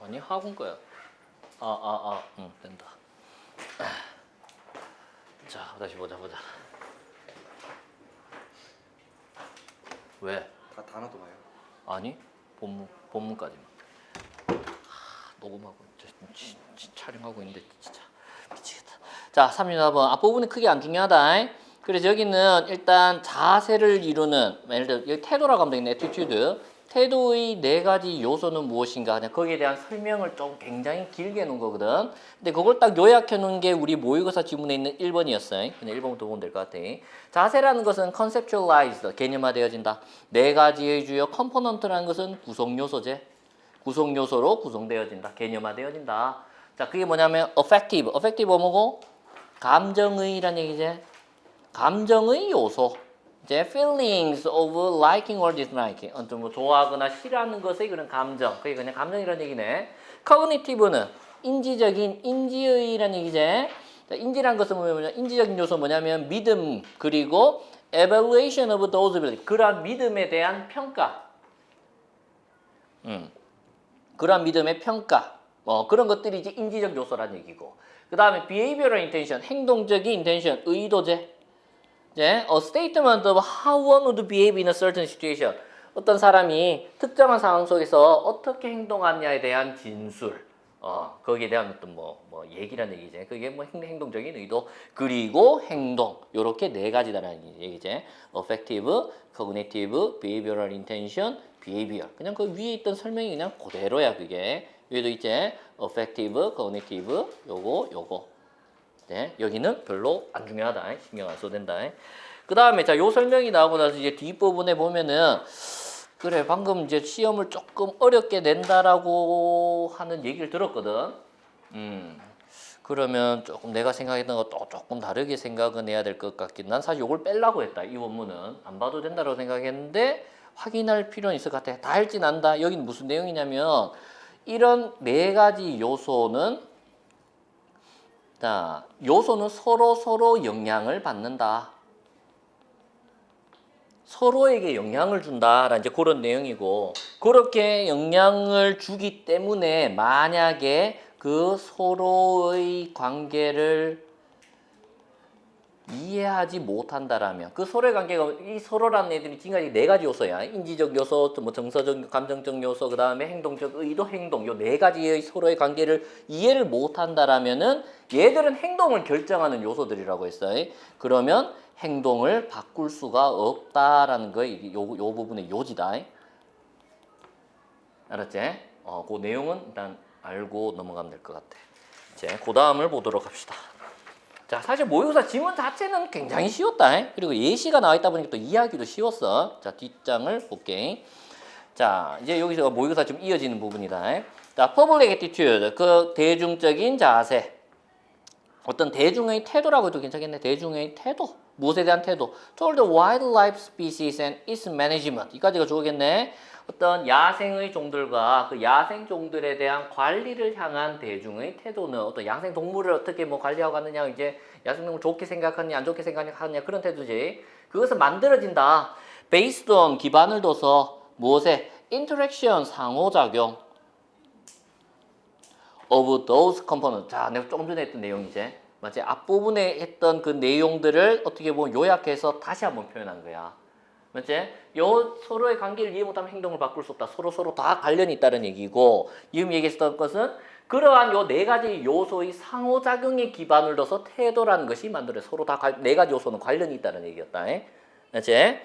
아니 학원 거야. 응 된다. 자 다시 보자. 왜? 다 단어도 봐요. 아니 본문까지만. 녹음하고 촬영하고 있는데 진짜 미치겠다. 자 34번 앞부분이 크게 안 중요하다. 그래서 여기는 일단 자세를 이루는 예를 들어 여기 태도라고 하면 되겠네. attitude. 태도의 네 가지 요소는 무엇인가 그냥 거기에 대한 설명을 좀 굉장히 길게 해놓은 거거든. 근데 그걸 딱 요약해 놓은 게 우리 모의고사 지문에 있는 1번이었어요. 그냥 1번부터 보면 될 것 같아. 자세라는 것은 conceptualized, 개념화되어진다. 네 가지의 주요 컴포넌트라는 것은 구성요소제. 구성요소로 구성되어진다. 개념화되어진다. 자, 그게 뭐냐면 affective. affective 뭐고? 감정의라는 얘기지. 감정의 요소. 이제 feelings of liking or disliking. 뭐 좋아하거나 싫어하는 것의 그런 감정. 그게 그냥 감정이라는 얘기네. cognitive는 인지적인 인지의라는 얘기지. 자, 인지란 것은 뭐냐면 인지적인 요소 뭐냐면 믿음 그리고 evaluation of those abilities. 그러한 믿음에 대한 평가. 그러한 믿음의 평가. 그런 것들이 이제 인지적 요소라는 얘기고. 그 다음에 behavioral intention, 행동적인 intention, 의도제. 이제 a statement of how one would behave in a certain situation. 어떤 사람이 특정한 상황 속에서 어떻게 행동하냐에 대한 진술. 거기에 대한 어떤 뭐 얘기라는 얘기지. 그게 뭐 행동적인 의도 그리고 행동. 요렇게 네 가지다라는 얘기지. affective, cognitive, behavioral intention, behavior. 그냥 그 위에 있던 설명이 그냥 그대로야 그게. 위에도 있지. affective, cognitive, 요거. 네, 여기는 별로 안 중요하다. 신경 안 써도 된다. 그 다음에 자, 요 설명이 나오고 나서 이제 뒷부분에 보면은 그래 방금 이제 시험을 조금 어렵게 낸다라고 하는 얘기를 들었거든. 그러면 조금 내가 생각했던 것도 조금 다르게 생각은 해야 될 것 같긴. 난 사실 요걸 빼려고 했다. 이 원문은 안 봐도 된다고 생각했는데 확인할 필요는 있을 것 같아. 다 할진 않다. 여기는 무슨 내용이냐면 이런 네 가지 요소는 자, 요소는 서로 영향을 받는다. 서로에게 영향을 준다라는 이제 그런 내용이고 그렇게 영향을 주기 때문에 만약에 그 서로의 관계를 이해하지 못한다라면 그 서로의 관계가 이 서로라는 애들이 지금까지 네 가지 요소야. 인지적 요소, 뭐 정서적, 감정적 요소, 그 다음에 행동적 의도, 행동 요 네 가지의 서로의 관계를 이해를 못한다라면은 얘들은 행동을 결정하는 요소들이라고 했어요. 그러면 행동을 바꿀 수가 없다라는 거에 요 부분의 요지다. 알았지? 그 내용은 일단 알고 넘어가면 될 것 같아. 이제 그 다음을 보도록 합시다. 자, 사실 모의고사 지문 자체는 굉장히 쉬웠다. 그리고 예시가 나와 있다 보니까 또 이해하기도 쉬웠어. 자, 뒷장을 볼게. 자, 이제 여기서 모의고사 좀 이어지는 부분이다. 자, public attitude, 그 대중적인 자세. 어떤 대중의 태도라고 해도 괜찮겠네. 대중의 태도. 무엇에 대한 태도? Toward the wildlife species and its management. 이까지가 좋겠네. 어떤 야생의 종들과 그 야생 종들에 대한 관리를 향한 대중의 태도는 어떤 야생 동물을 어떻게 뭐 관리하고 가느냐, 이제 야생 동물 좋게 생각하느냐, 안 좋게 생각하느냐 그런 태도지. 그것은 만들어진다. Based on 기반을 둬서 무엇에? Interaction 상호작용. of those components. 자, 내가 조금 전에 했던 내용이지. 맞지? 앞부분에 했던 그 내용들을 어떻게 보면 요약해서 다시 한번 표현한 거야. 맞지? 요 서로의 관계를 이해 못하면 행동을 바꿀 수 없다. 서로 다 관련이 있다는 얘기고, 지금 얘기했던 것은 그러한 요 네 가지 요소의 상호작용에 기반을 둬서 태도라는 것이 만들어요. 서로 다 네 가지 요소는 관련이 있다는 얘기였다. 맞지?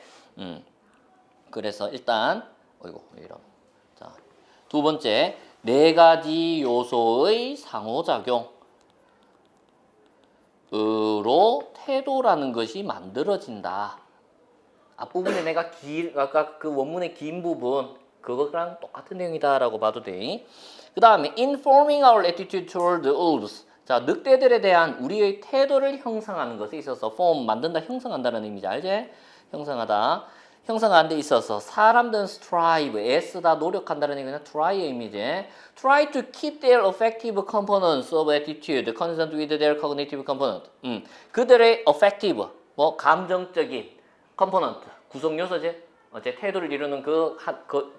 그래서 일단 이런. 자, 두 번째, 네 가지 요소의 상호작용으로 태도라는 것이 만들어진다. 앞부분에 내가 아까 그 원문의 긴 부분 그거랑 똑같은 내용이다라고 봐도 돼. 그 다음에 informing our attitude toward the wolves. 자, 늑대들에 대한 우리의 태도를 형성하는 것에 있어서 form 만든다, 형성한다는 의미지, 알지? 형성하다. 형성하는 데 있어서 사람들은 strive, 애쓰다, 노력한다는 얘기는 try의 의미지. Try to keep their affective components of attitude consistent with their cognitive component. 그들의 affective, 뭐 감정적인 컴포넌트, 구성 요소지. 어제 태도를 이루는 그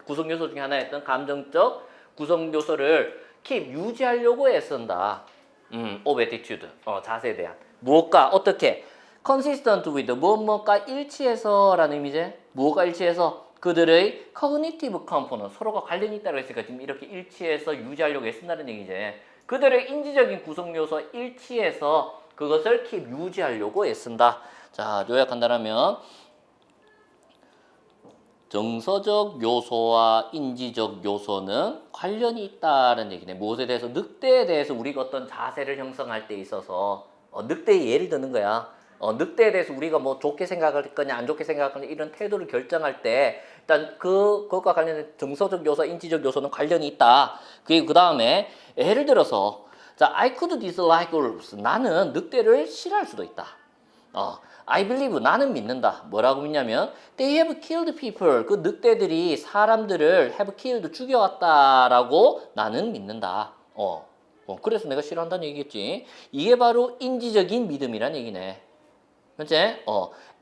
구성 요소 중에 하나였던 감정적 구성 요소를 keep 유지하려고 애쓴다. of attitude. 자세에 대한. 무엇과 어떻게? consistent with 무엇과 일치해서라는 의미지. 무엇과 일치해서 그들의 cognitive component 서로가 관련이 있다고 했으니까 지금 이렇게 일치해서 유지하려고 애쓴다는 얘기지. 그들의 인지적인 구성 요소 일치해서 그것을 keep 유지하려고 애쓴다. 자, 요약한다면 정서적 요소와 인지적 요소는 관련이 있다는 얘기네. 무엇에 대해서? 늑대에 대해서 우리가 어떤 자세를 형성할 때 있어서 늑대의 예를 드는 거야. 늑대에 대해서 우리가 뭐 좋게 생각할 거냐 안 좋게 생각할 거냐 이런 태도를 결정할 때 일단 그것과 관련된 정서적 요소, 인지적 요소는 관련이 있다. 그리고 그 다음에 예를 들어서 자, I could dislike wolves. 나는 늑대를 싫어할 수도 있다. I believe 나는 믿는다. 뭐라고 믿냐면 they have killed people. 그 늑대들이 사람들을 have killed 죽여왔다라고 나는 믿는다. 그래서 내가 싫어한다는 얘기겠지. 이게 바로 인지적인 믿음이란 얘기네. 그렇지?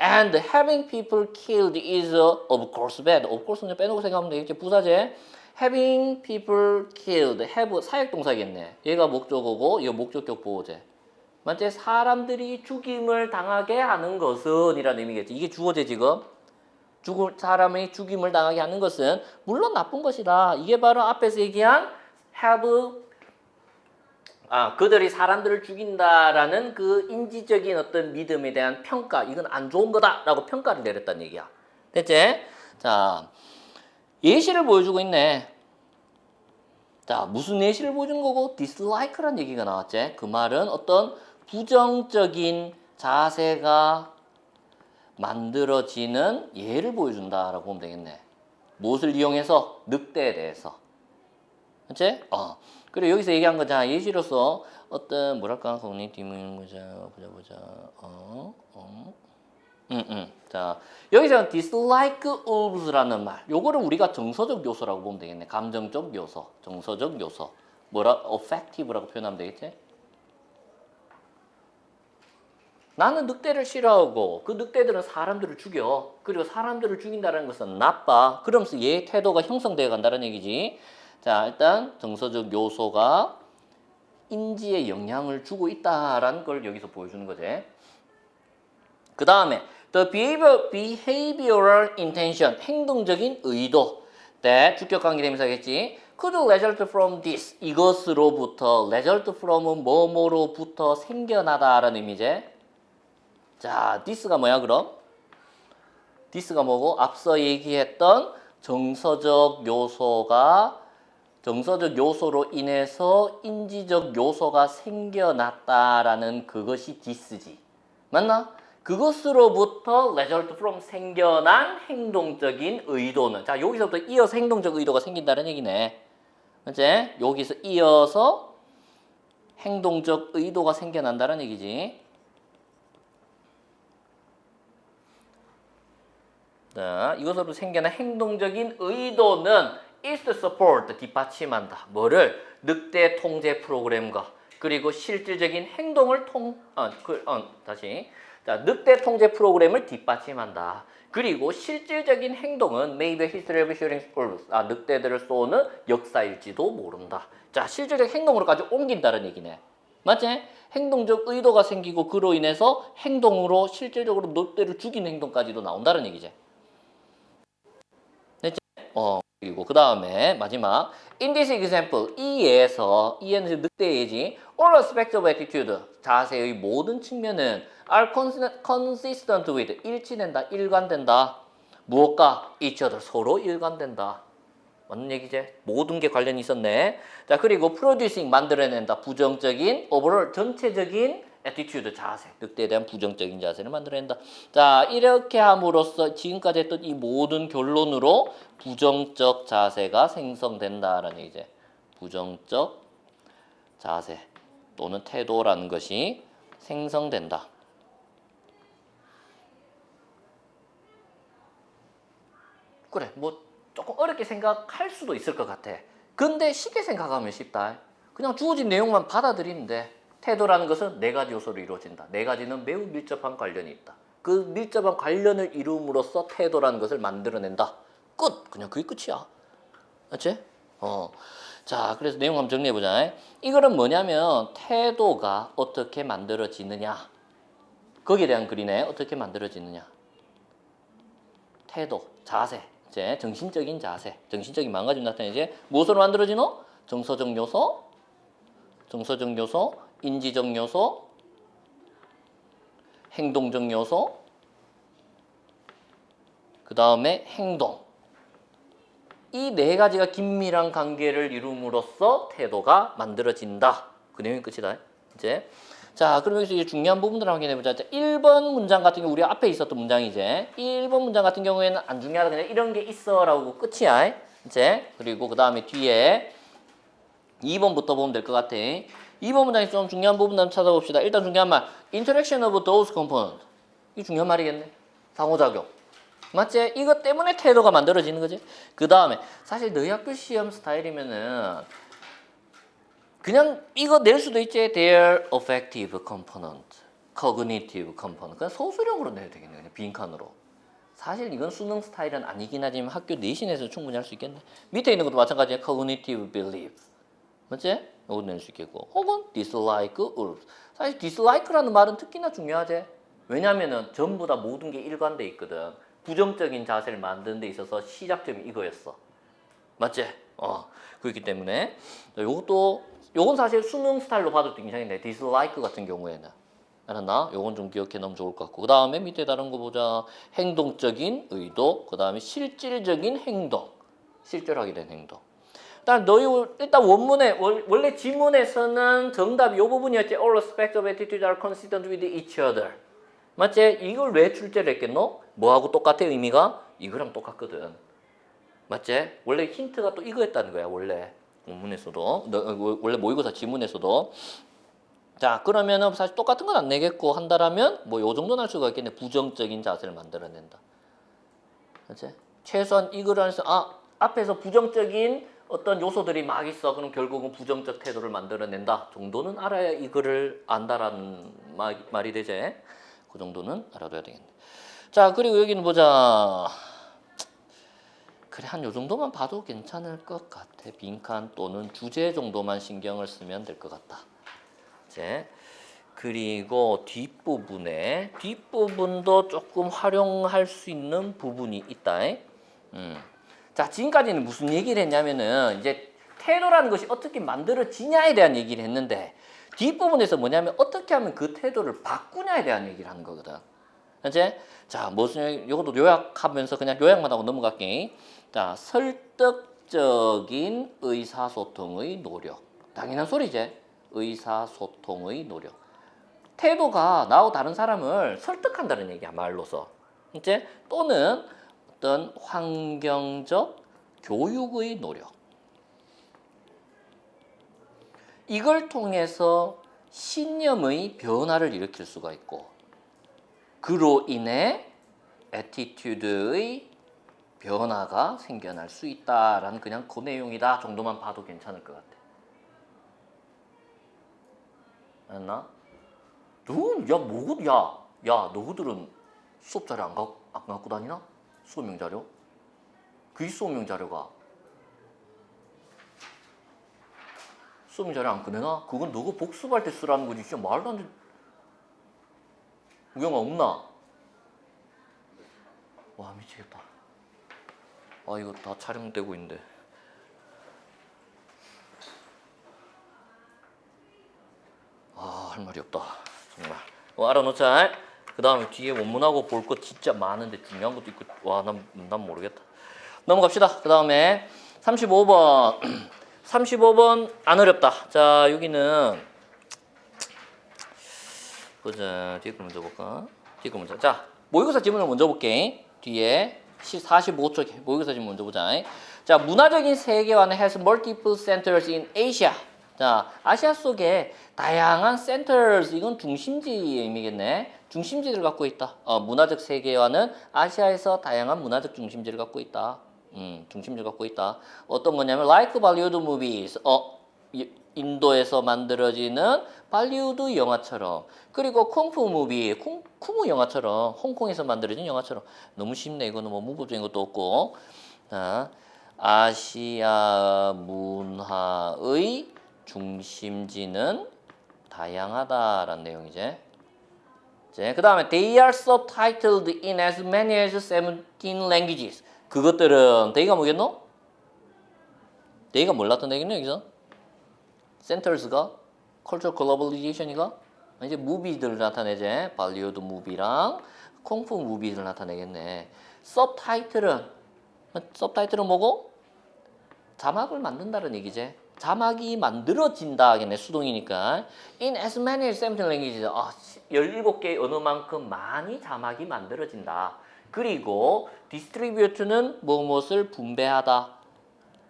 And having people killed is of course bad. Of course는 빼놓고 생각하면 되겠지. 부사제. Having people killed. have 사역동사겠네. 얘가 목적어고 이거 목적격 보호제. 맞지? 사람들이 죽임을 당하게 하는 것은 이라는 의미겠지. 이게 주어제 지금. 사람의 죽임을 당하게 하는 것은 물론 나쁜 것이다. 이게 바로 앞에서 얘기한 have 그들이 사람들을 죽인다라는 그 인지적인 어떤 믿음에 대한 평가, 이건 안 좋은 거다라고 평가를 내렸다는 얘기야. 됐지? 자, 예시를 보여주고 있네. 자, 무슨 예시를 보여주는 거고? dislike라는 얘기가 나왔지. 그 말은 어떤 부정적인 자세가 만들어지는 예를 보여준다라고 보면 되겠네. 무엇을 이용해서? 늑대에 대해서. 그치? 그리고 여기서 얘기한 거잖아. 예시로서 어떤 뭐랄까 코그니티브 보자. 자, 여기서 dislike ofs라는 말. 요거를 우리가 정서적 요소라고 보면 되겠네. 감정적 요소, 정서적 요소. affective라고 표현하면 되겠지? 나는 늑대를 싫어하고 그 늑대들은 사람들을 죽여. 그리고 사람들을 죽인다는 것은 나빠. 그러면서 얘의 태도가 형성되어 간다는 얘기지. 자, 일단 정서적 요소가 인지에 영향을 주고 있다라는 걸 여기서 보여주는 거지. 그 다음에 the behavioral intention, 행동적인 의도. 네, 주격관계 대명사겠지. could result from this, 이것으로부터 result from은 뭐뭐로부터 생겨나다라는 의미지. 자, this가 뭐야 그럼? this가 뭐고? 앞서 얘기했던 정서적 요소로 인해서 인지적 요소가 생겨났다라는 그것이 this지. 맞나? 그것으로부터 result from 생겨난 행동적인 의도는 자, 여기서부터 이어서 행동적 의도가 생긴다는 얘기네. 그치? 여기서 이어서 행동적 의도가 생겨난다는 얘기지. 자, 이것으로 생겨난 행동적인 의도는 is to support, 뒷받침한다. 뭐를? 늑대 통제 프로그램과 그리고 실질적인 행동을 자, 늑대 통제 프로그램을 뒷받침한다. 그리고 실질적인 행동은 maybe history of shooting wolves. 늑대들을 쏘는 역사일지도 모른다. 자, 실질적 행동으로까지 옮긴다는 얘기네. 맞지? 행동적 의도가 생기고 그로 인해서 행동으로 실질적으로 늑대를 죽이는 행동까지도 나온다는 얘기지. 됐지? 그리고 그 다음에 마지막 In this example, 이 예에서 늑대 예지 all aspects of attitude, 자세의 모든 측면은 are consistent with, 일치된다, 일관된다. 무엇과? each other, 서로 일관된다. 맞는 얘기지? 모든 게 관련이 있었네. 자, 그리고 producing, 만들어낸다. 부정적인, overall, 전체적인 attitude, 자세. 늑대에 대한 부정적인 자세를 만들어낸다. 자, 이렇게 함으로써 지금까지 했던 이 모든 결론으로 부정적 자세가 생성된다라는 얘기지. 부정적 자세 또는 태도라는 것이 생성된다. 그래, 뭐 조금 어렵게 생각할 수도 있을 것 같아. 근데 쉽게 생각하면 쉽다. 그냥 주어진 내용만 받아들이는데 태도라는 것은 네 가지 요소로 이루어진다. 네 가지는 매우 밀접한 관련이 있다. 그 밀접한 관련을 이룸으로써 태도라는 것을 만들어낸다. 끝! 그냥 그게 끝이야. 맞지? 자, 그래서 내용 한번 정리해보자. 이거는 뭐냐면 태도가 어떻게 만들어지느냐. 거기에 대한 글이네. 어떻게 만들어지느냐. 태도, 자세, 이제 정신적인 자세, 정신적인 마음가짐 나타내지. 무엇으로 만들어지노? 정서적 요소, 인지적 요소, 행동적 요소, 그 다음에 행동. 이 네 가지가 긴밀한 관계를 이룸으로써 태도가 만들어진다. 그 내용이 끝이다. 이제 자, 그럼 여기서 이제 중요한 부분들을 확인해 보자. 1번 문장 같은 경우 우리 앞에 있었던 문장이제. 1번 문장 같은 경우에는 안 중요하다. 그냥 이런 게 있어라고 끝이야. 이제 그리고 그 다음에 뒤에 2번부터 보면 될 것 같아. 2번 문장이 좀 중요한 부분 한번 찾아봅시다. 일단 중요한 말, interaction of those components. 이 중요한 말이겠네. 상호작용. 맞지? 이것 때문에 태도가 만들어지는 거지. 그 다음에 사실 너희 학교 시험 스타일이면은 그냥 이거 낼 수도 있지. Their affective component, cognitive component. 그냥 소수령으로 내야 되겠네. 그냥 빈칸으로. 사실 이건 수능 스타일은 아니긴 하지만 학교 내신에서 충분히 할 수 있겠네. 밑에 있는 것도 마찬가지야. cognitive belief. 맞지? 이거 낼 수 있겠고. 혹은 dislike, urge. 사실 dislike라는 말은 특히나 중요하지. 왜냐면은 전부 다 모든 게 일관돼 있거든. 부정적인 자세를 만드는 데 있어서 시작점이 이거였어. 맞지? 그렇기 때문에 요건 사실 수능 스타일로 봐도 굉장히 dislike 같은 경우에는 알았나? 요건 좀 기억해 놓으면 좋을 것 같고 그 다음에 밑에 다른 거 보자. 행동적인 의도, 그 다음에 실질적인 행동, 실질하게 된 행동. 일단 원문에 원래 지문에서는 정답이 요 부분이었지. All aspects of attitude are consistent with each other. 맞지? 이걸 왜 출제를 했겠노? 뭐하고 똑같아 의미가? 이거랑 똑같거든. 맞지? 원래 힌트가 또 이거였다는 거야. 원래 원문에서도 원래 모의고사 지문에서도. 자, 그러면은 사실 똑같은 건 안 내겠고 한다라면 뭐 요 정도는 할 수가 있겠네. 부정적인 자세를 만들어낸다. 맞지? 최소한 이걸 안에서 앞에서 부정적인 어떤 요소들이 막 있어. 그럼 결국은 부정적 태도를 만들어낸다. 정도는 알아야 이거를 안다라는 말이 되지. 그 정도는 알아둬야 되겠네. 자, 그리고 여기는 보자. 그래, 한 요 정도만 봐도 괜찮을 것 같아. 빈칸 또는 주제 정도만 신경을 쓰면 될 것 같다. 이제 그리고 뒷부분도 조금 활용할 수 있는 부분이 있다. 자, 지금까지는 무슨 얘기를 했냐면은 이제 태도라는 것이 어떻게 만들어지냐에 대한 얘기를 했는데 뒷부분에서 뭐냐면 어떻게 하면 그 태도를 바꾸냐에 대한 얘기를 하는 거거든. 이제 자, 이것도 요약하면서 그냥 요약만 하고 넘어갈게. 자, 설득적인 의사소통의 노력. 당연한 소리지. 의사소통의 노력. 태도가 나하고 다른 사람을 설득한다는 얘기야, 말로서. 이제 또는 어떤 환경적 교육의 노력. 이걸 통해서 신념의 변화를 일으킬 수가 있고 그로 인해 애티튜드의 변화가 생겨날 수 있다라는 그냥 그 내용이다 정도만 봐도 괜찮을 것 같아. 알았나? 너희들은 수업 자료 안 갖고 다니나? 수업용 자료? 그 수업용 자료가 수업용 자료 안 꺼내나? 그건 너가 복습할 때 쓰라는 거지. 진짜 말도 안 돼. 우영아 없나? 와, 미치겠다. 이거 다 촬영되고 있는데. 할 말이 없다. 정말. 알아놓자. 그 다음에 뒤에 원문하고 볼 거 진짜 많은데 중요한 것도 있고. 난 모르겠다. 넘어갑시다. 그 다음에 35번. 35번 안 어렵다. 자, 여기는 보자. 뒤에 거 먼저 볼까? 뒤에 거 먼저. 자, 모의고사 지문을 먼저 볼게. 뒤에 45쪽 모의고사 지문 먼저 보자. 자, 문화적인 세계관은 has multiple centers in Asia. 자, 아시아 속에 다양한 centers, 이건 중심지의 의미겠네. 중심지를 갖고 있다. 문화적 세계관은 아시아에서 다양한 문화적 중심지를 갖고 있다. 중심지를 갖고 있다. 어떤 거냐면 like Bollywood movies. 인도에서 만들어지는 발리우드 영화처럼, 그리고 쿵푸 무비, 쿵푸 영화처럼, 홍콩에서 만들어진 영화처럼. 너무 쉽네. 이거는 뭐 문법적인 것도 없고. 자, 아시아 문화의 중심지는 다양하다라는 내용이지. 그 다음에 they are subtitled in as many as 17 languages. 그것들은 they가 뭐겠노? they가 뭘 나타내겠노 여기서? centers가? cultural globalization이가? 이제 무비들을 나타내지. 발리우드 무비랑 콩푸 무비들을 나타내겠네. 서브타이틀은 뭐고? 자막을 만든다는 얘기지. 자막이 만들어진다 하겠네. 수동이니까. In as many as 17 languages. 17개의 언어만큼 많이 자막이 만들어진다. 그리고 distribute는 무엇을 분배하다,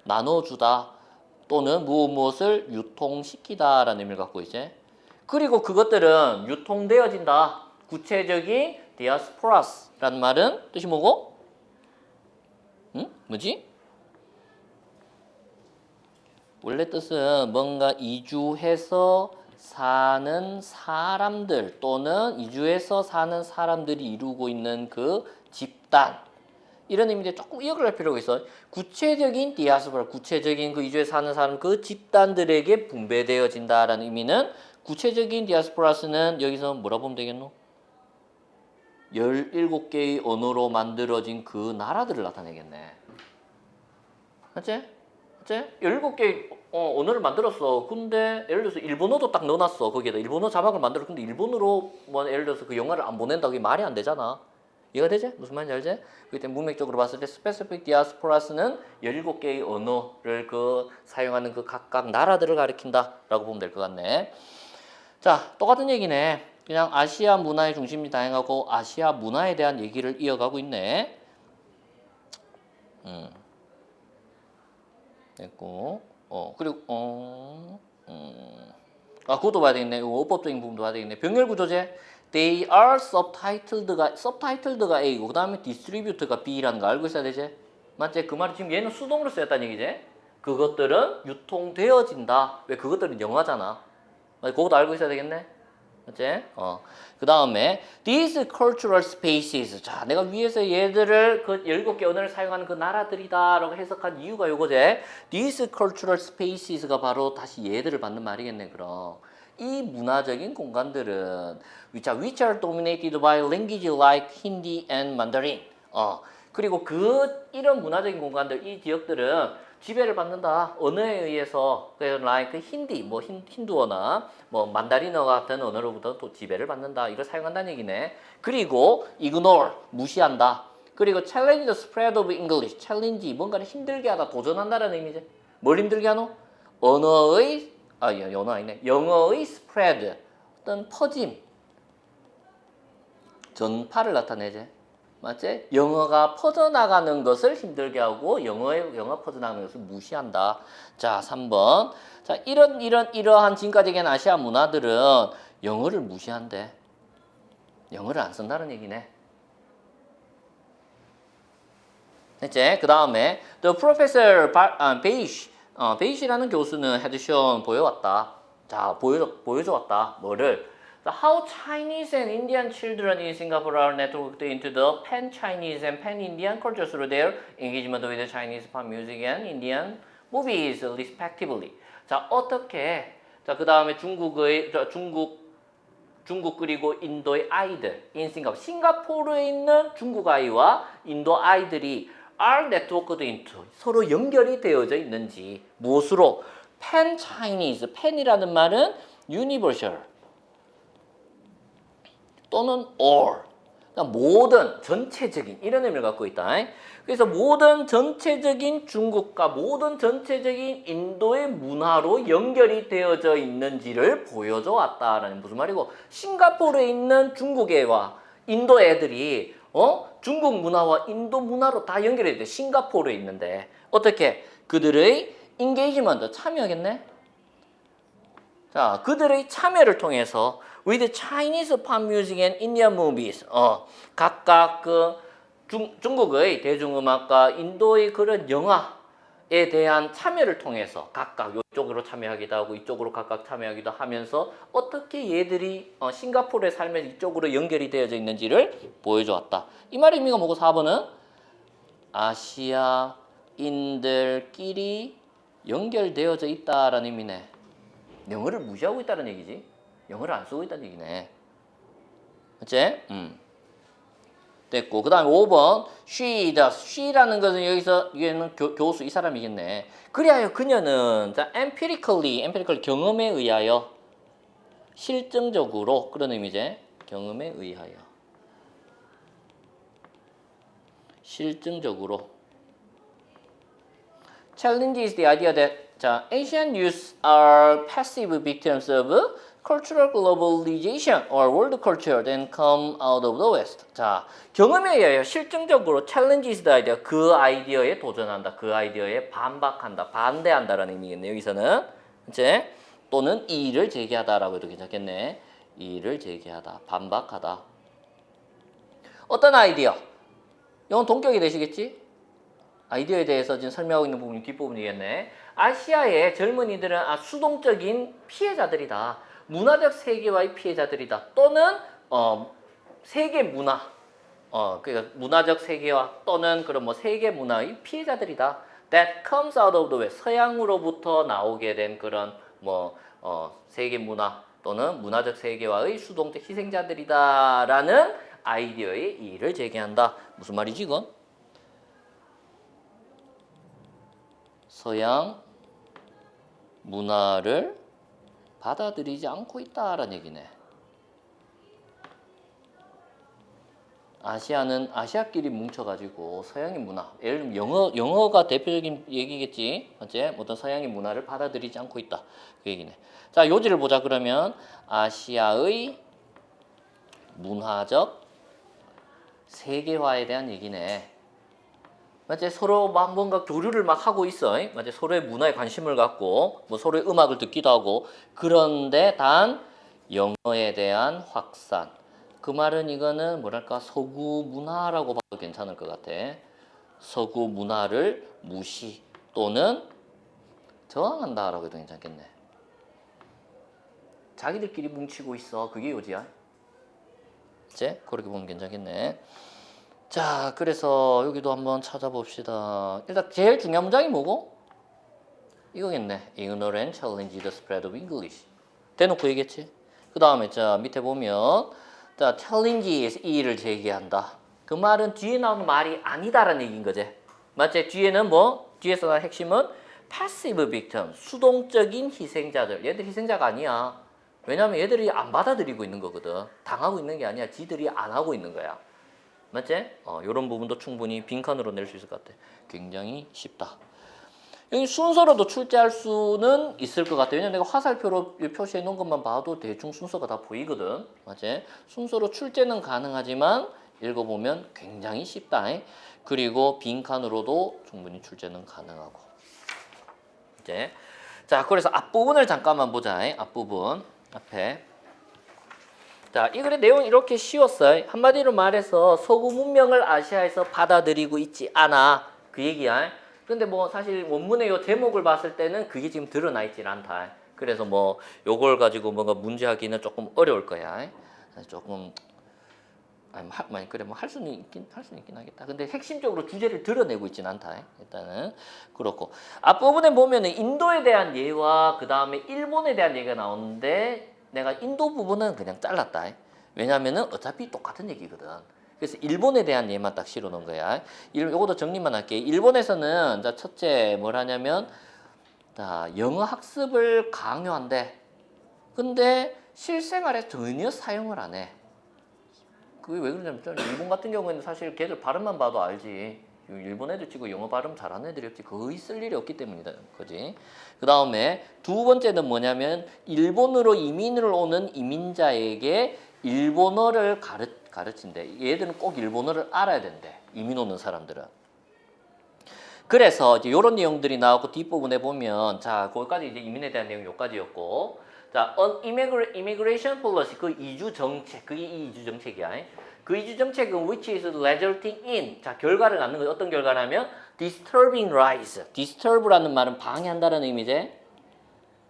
나눠주다, 또는 무엇을 유통시키다 라는 의미를 갖고 있지. 그리고 그것들은 유통되어진다. 구체적인 diasporas라는 말은 뜻이 뭐고? 뭐지? 원래 뜻은 뭔가 이주해서 사는 사람들 또는 이주해서 사는 사람들이 이루고 있는 그 집단, 이런 의미인데 조금 이역을 할 필요가 있어. 구체적인 디아스포라, 구체적인 그 이주해서 사는 사람 그 집단들에게 분배되어진다라는 의미는, 구체적인 디아스포라스는 여기서 뭐라 보면 되겠노? 17개의 언어로 만들어진 그 나라들을 나타내겠네. 맞지? 17개의 언어를 만들었어. 근데 예를 들어서 일본어도 딱 넣어놨어. 거기에다 일본어 자막을 만들어. 근데 일본어로 뭐 예를 들어서 그 영화를 안 보낸다고 말이 안 되잖아. 이해가 되지? 무슨 말인지 알지? 그렇기 때문에 문맥적으로 봤을 때 specific diasporas는 17개의 언어를 사용하는 그 각각 나라들을 가리킨다라고 보면 될 것 같네. 자, 똑같은 얘기네. 그냥 아시아 문화의 중심이 다양하고 아시아 문화에 대한 얘기를 이어가고 있네. 됐고, 그리고 그것도 봐야 되겠네. 어법적인 부분도 봐야 되겠네. 병렬 구조제. They are subtitled가 A고, 그 다음에 distribute가 B라는 거 알고 있어야 되지? 맞지? 그 말이 지금 얘는 수동으로 쓰였다는 얘기지? 그것들은 유통되어진다. 왜? 그것들은 영어잖아. 맞지? 그것도 알고 있어야 되겠네? 맞지? 그 다음에 these cultural spaces. 자, 내가 위에서 얘들을 그 17개 언어를 사용하는 그 나라들이다 라고 해석한 이유가 요거지. these cultural spaces가 바로 다시 얘들을 받는 말이겠네. 그럼 이 문화적인 공간들은 which are dominated by language like Hindi and Mandarin. 그리고 이런 문화적인 공간들, 이 지역들은 지배를 받는다. 언어에 의해서, 그래서 like 힌디, 뭐 힌두어나 뭐 만다리너 같은 언어로부터 또 지배를 받는다. 이걸 사용한다는 얘기네. 그리고 ignore, 무시한다. 그리고 challenge the spread of English. challenge, 뭔가를 힘들게 하다, 도전한다라는 의미지. 뭘 힘들게 하노? 언어의 언어 아니네. 영어의 spread, 어떤 퍼짐, 전파를 나타내지. 맞지? 영어가 퍼져나가는 것을 힘들게 하고 영어 퍼져나가는 것을 무시한다. 자, 3번. 자, 이러한 지금까지 얘기한 아시아 문화들은 영어를 무시한대. 영어를 안 쓴다는 얘기네. 됐지? 그 다음에 The Professor 베이시라는 교수는 had shown 보여왔다. 자, 보여줘왔다. 뭐를? How Chinese and Indian children in Singapore are networked into the pan-Chinese and pan-Indian culture through their engagement with Chinese pop music and Indian movies, respectively. 자, 어떻게? 자, 그 다음에 중국 그리고 인도의 아이들, 싱가포르에 있는 중국 아이와 인도 아이들이 are networked into, 서로 연결이 되어져 있는지. 무엇으로? pan-Chinese, pan이라는 말은 universal 또는 all, 모든, 전체적인 이런 의미를 갖고 있다. 그래서 모든 전체적인 중국과 모든 전체적인 인도의 문화로 연결이 되어져 있는지를 보여줘 왔다라는, 무슨 말이고, 싱가포르에 있는 중국 애와 인도 애들이 중국 문화와 인도 문화로 다 연결이 돼. 싱가포르에 있는데 어떻게? 그들의 engagement, 참여겠네. 자, 그들의 참여를 통해서 with Chinese pop music and Indian movies, 각각 중국의 대중음악과 인도의 그런 영화에 대한 참여를 통해서 각각 이쪽으로 참여하기도 하고 이쪽으로 각각 참여하기도 하면서 어떻게 얘들이 싱가포르에 살면서 이쪽으로 연결이 되어져 있는지를 보여주었다. 이 말의 의미가 뭐고, 4번은 아시아 외국인들끼리 연결되어져 있다라는 의미네. 영어를 무시하고 있다는 얘기지. 영어를 안 쓰고 있다는 얘기네. 그치? 됐고, 그 다음에 5번 she does. she라는 것은 여기서 얘는 교수 이 사람이겠네. 그리하여 그녀는 자, empirically 경험에 의하여 실증적으로 그런 의미지. 경험에 의하여 실증적으로 challenge is the idea that 자, Asian youths are passive victims of cultural globalization or world culture then come out of the West. 자, 경험에 의하여 실증적으로 challenge is the idea. 그 아이디어에 도전한다. 그 아이디어에 반박한다. 반대한다라는 의미겠네요. 여기서는. 그치? 또는 이의를 제기하다라고 해도 괜찮겠네. 이의를 제기하다. 반박하다. 어떤 아이디어? 이건 동격이 되시겠지? 아이디어에 대해서 지금 설명하고 있는 부분이 뒷부분이겠네. 아시아의 젊은이들은 수동적인 피해자들이다. 문화적 세계와의 피해자들이다. 또는 세계 문화, 그러니까 문화적 세계와 또는 그런 뭐 세계 문화의 피해자들이다. That comes out of the West. 서양으로부터 나오게 된 그런 뭐 세계 문화 또는 문화적 세계와의 수동적 희생자들이다라는 아이디어의 이의를 제기한다. 무슨 말이지 이건? 서양 문화를 받아들이지 않고 있다라는 얘기네. 아시아는 아시아끼리 뭉쳐가지고 서양의 문화, 예를 들면 영어가 대표적인 얘기겠지, 맞지? 어떤 서양의 문화를 받아들이지 않고 있다 그 얘기네. 자, 요지를 보자 그러면 아시아의 문화적 세계화에 대한 얘기네. 맞지? 서로 막 뭔가 교류를 막 하고 있어. 맞지? 서로의 문화에 관심을 갖고 뭐 서로의 음악을 듣기도 하고 그런데 단 영어에 대한 확산. 그 말은 이거는 뭐랄까 서구 문화라고 봐도 괜찮을 것 같아. 서구 문화를 무시 또는 저항한다라고 해도 괜찮겠네. 자기들끼리 뭉치고 있어. 그게 요지야. 그치? 그렇게 보면 괜찮겠네. 자, 그래서 여기도 한번 찾아봅시다. 일단 제일 중요한 문장이 뭐고? 이거겠네. Ignorant challenge the spread of English. 대놓고 얘기했지? 그 다음에 자 밑에 보면 자, challenges 이의를 제기한다. 그 말은 뒤에 나오는 말이 아니다라는 얘기인 거지. 맞지? 뒤에는 뭐? 뒤에서 나온 핵심은 passive victim, 수동적인 희생자들. 얘들 희생자가 아니야. 왜냐면 얘들이 안 받아들이고 있는 거거든. 당하고 있는 게 아니야. 지들이 안 하고 있는 거야. 맞지? 이런 부분도 충분히 빈칸으로 낼 수 있을 것 같아. 굉장히 쉽다. 여기 순서로도 출제할 수는 있을 것 같아. 왜냐면 내가 화살표로 표시해 놓은 것만 봐도 대충 순서가 다 보이거든. 맞지? 순서로 출제는 가능하지만 읽어보면 굉장히 쉽다. 그리고 빈칸으로도 충분히 출제는 가능하고. 이제 자, 그래서 앞부분을 잠깐만 보자. 앞부분 앞에. 자, 이 글의 내용이 이렇게 쉬웠어요. 한마디로 말해서 서구 문명을 아시아에서 받아들이고 있지 않아. 그 얘기야. 근데 뭐 사실 원문의 요 제목을 봤을 때는 그게 지금 드러나 있질 않다. 그래서 뭐 요걸 가지고 뭔가 문제하기는 조금 어려울 거야. 조금 그래 뭐 할 수는 있긴 하겠다. 근데 핵심적으로 주제를 드러내고 있진 않다. 일단은 그렇고 앞부분에 보면은 인도에 대한 예와 그 다음에 일본에 대한 얘기가 나오는데 내가 인도 부분은 그냥 잘랐다. 왜냐면은 어차피 똑같은 얘기거든. 그래서 일본에 대한 예만 딱 실어 놓은 거야. 요것도 정리만 할게. 일본에서는 자 첫째 뭘 하냐면 자 영어 학습을 강요한대. 근데 실생활에 전혀 사용을 안 해. 그게 왜 그러냐면 일본 같은 경우에는 사실 걔들 발음만 봐도 알지. 일본 애들 치고 영어 발음 잘하는 애들이 없지. 거의 쓸 일이 없기 때문이다. 그지? 그 다음에 두 번째는 뭐냐면 일본으로 이민을 오는 이민자에게 일본어를 가르친대. 얘들은 꼭 일본어를 알아야 된대. 이민 오는 사람들은. 그래서 이제 이런 내용들이 나오고 뒷부분에 보면 자 거기까지 이제 이민에 대한 내용이 여기까지였고 자 immigration policy 그 이주 정책 그게 이 이주 정책이야. 그 이주 정책은 which is resulting in 자 결과를 낳는 거 어떤 결과냐면 disturbing rise. disturb라는 말은 방해한다는 의미지.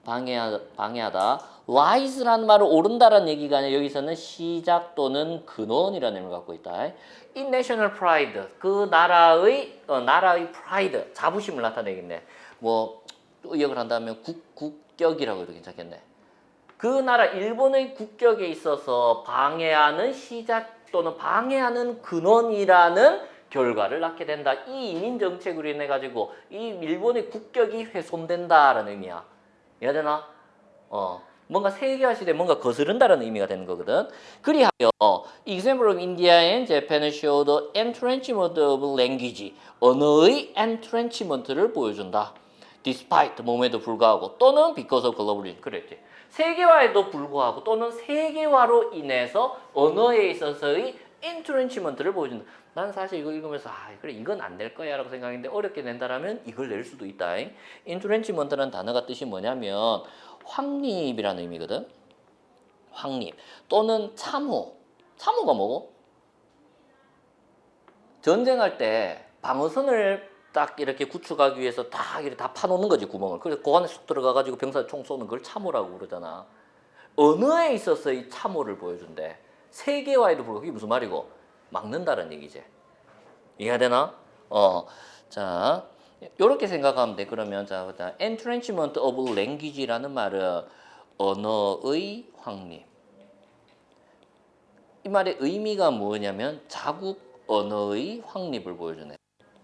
방해하다. rise라는 말은 오른다라는 얘기가 아니라 여기서는 시작 또는 근원이라는 의미를 갖고 있다. in national pride, 그 나라의 pride, 자부심을 나타내겠네. 뭐 또 의역을 한다면 국격이라고 해도 괜찮겠네. 그 나라 일본의 국격에 있어서 방해하는 시작 또는 방해하는 근원이라는 결과를 낳게 된다. 이 이민 정책으로 인해 가지고 이 일본의 국격이 훼손된다라는 의미야. 이해가 되나? 뭔가 세계화 시대에 뭔가 거스른다라는 의미가 되는 거거든. 그리하여 example of India and Japan show the entrenchment of language, 언어의 entrenchment를 보여준다. despite 몸에도 불구하고 또는 because of globalism, 그랬지. 세계화에도 불구하고 또는 세계화로 인해서 언어에 있어서의 entrenchment를 보여준다. 난 사실 이거 읽으면서 그래 이건 안 될 거야 라고 생각했는데 어렵게 낸다라면 이걸 낼 수도 있다. entrenchment라는 단어가 뜻이 뭐냐면 확립이라는 의미거든. 확립 또는 참호. 참호가 뭐고? 전쟁할 때 방어선을 딱 이렇게 구축하기 위해서 이렇게 다 파놓는 거지, 구멍을. 그래서 그 안에 쏙 들어가가지고 병사 총 쏘는 걸 참호라고 그러잖아. 언어에 있어서 이 참호를 보여준대. 세계화에도 불구하고 그게 무슨 말이고? 막는다는 얘기지. 이해가 되나? 자, 요렇게 생각하면 돼. 그러면 자, entrenchment of language라는 말은 언어의 확립. 이 말의 의미가 뭐냐면 자국 언어의 확립을 보여주네.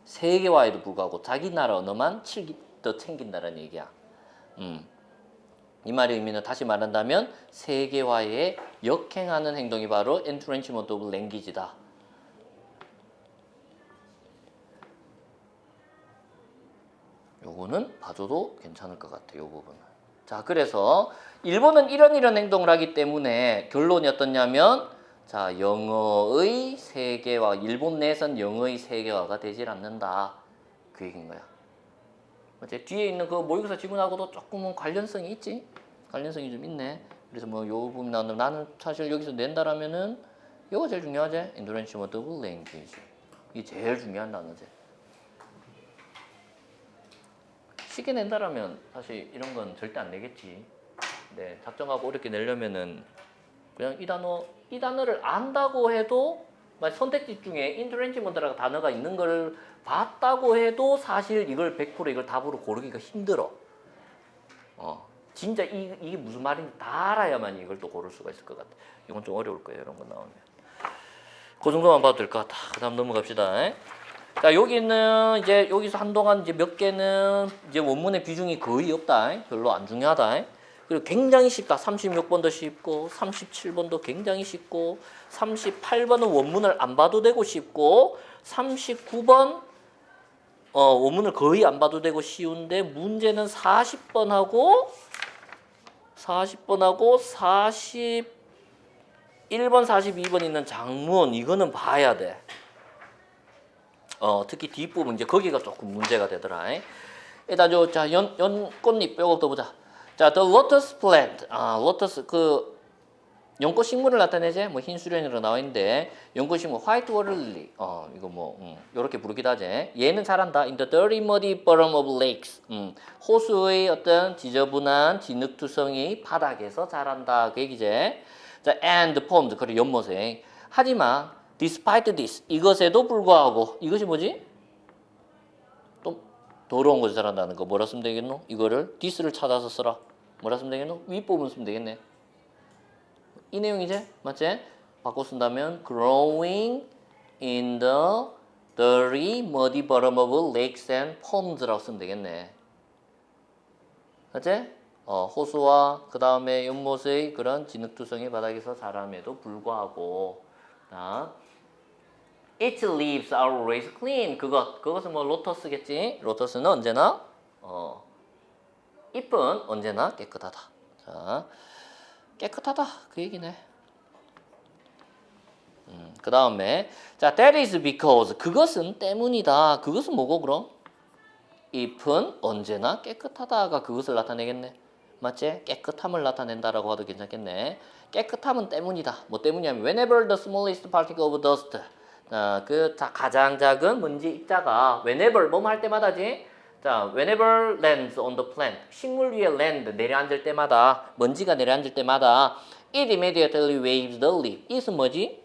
세계화에도 불구하고 자기 나라 언어만 더 챙긴다는 얘기야. 이 말의 의미는 다시 말한다면 세계화에 역행하는 행동이 바로 entrenchment of language다. 요거는 봐줘도 괜찮을 것 같아요. 요 부분은. 자, 그래서 일본은 이런 행동을 하기 때문에 결론이 어떻냐면 자, 영어의 세계화, 일본 내에선 영어의 세계화가 되질 않는다. 그 얘기인 거야. 맞지? 뒤에 있는 그 모의고사 지문하고도 조금은 관련성이 있지? 관련성이 좀 있네. 그래서 뭐 요 부분 나는 사실 여기서 낸다라면은 요거 제일 중요하지? Entrenchment of language. 이게 제일 중요한 단어지. 쉽게 낸다라면 사실 이런 건 절대 안 내겠지. 네, 작정하고 어렵게 내려면은 그냥 이 단어를 안다고 해도 선택지 중에 인트렌치먼트라는 단어가 있는 걸 봤다고 해도 사실 이걸 100% 이걸 답으로 고르기가 힘들어. 진짜 이게 무슨 말인지 다 알아야만 이걸 또 고를 수가 있을 것 같아. 이건 좀 어려울 거예요. 이런 거 나오면. 그 정도만 봐도 될 것 같아. 그 다음 넘어갑시다. 자, 여기는 이제 여기서 한동안 이제 몇 개는 이제 원문의 비중이 거의 없다. 별로 안 중요하다. 그리고 굉장히 쉽다. 36번도 쉽고 37번도 굉장히 쉽고 38번은 원문을 안 봐도 되고 쉽고 39번 원문을 거의 안 봐도 되고 쉬운데 문제는 40번하고 41번, 42번 있는 장문 이거는 봐야 돼. 특히 뒷부분 이제 거기가 조금 문제가 되더라. 일단 자 연꽃잎 빼고부터 보자. 자, the lotus plant. lotus 그 연꽃 식물을 나타내지. 뭐 흰수련으로 나와 있는데 연꽃 식물 white water lily. 이거 뭐 요렇게 부르기도 하지. 얘는 잘한다. In the dirty muddy bottom of lakes. 호수의 어떤 지저분한 진흙투성이 바닥에서 자란다. 그 얘기지. 자, and ponds. 그리고 연못에. 하지만 despite this, 이것에도 불구하고 이것이 뭐지? 또 더러운 것을 자란다는 거 뭐라 쓰면 되겠노? 이거를 this를 찾아서 써라. 뭐라 쓰면 되겠노? 윗부분 쓰면 되겠네. 이 내용이지? 맞지? 바꿔 쓴다면 growing in the dirty muddy bottom of lakes and ponds라고 쓰면 되겠네. 맞지? 호수와 그 다음에 연못의 그런 진흙투성이 바닥에서 자람에도 불구하고 Its leaves are always clean. 그것은 뭐 로터스겠지. 로터스는 언제나 잎은 언제나 깨끗하다. 자, 깨끗하다 그 얘기네. 그 다음에 자, that is because 그것은 때문이다. 그것은 뭐고 그럼? 잎은 언제나 깨끗하다가 그것을 나타내겠네. 맞지? 깨끗함을 나타낸다라고 하도 괜찮겠네. 깨끗함은 때문이다. 뭐 때문이냐면 whenever the smallest particle of dust 그 가장 작은 먼지 입자가 whenever 뭐뭐 할 때마다지 자, whenever lands on the plant. 식물 위에 land 내려앉을 때마다 먼지가 내려앉을 때마다 it immediately waves the leaf. it은 뭐지?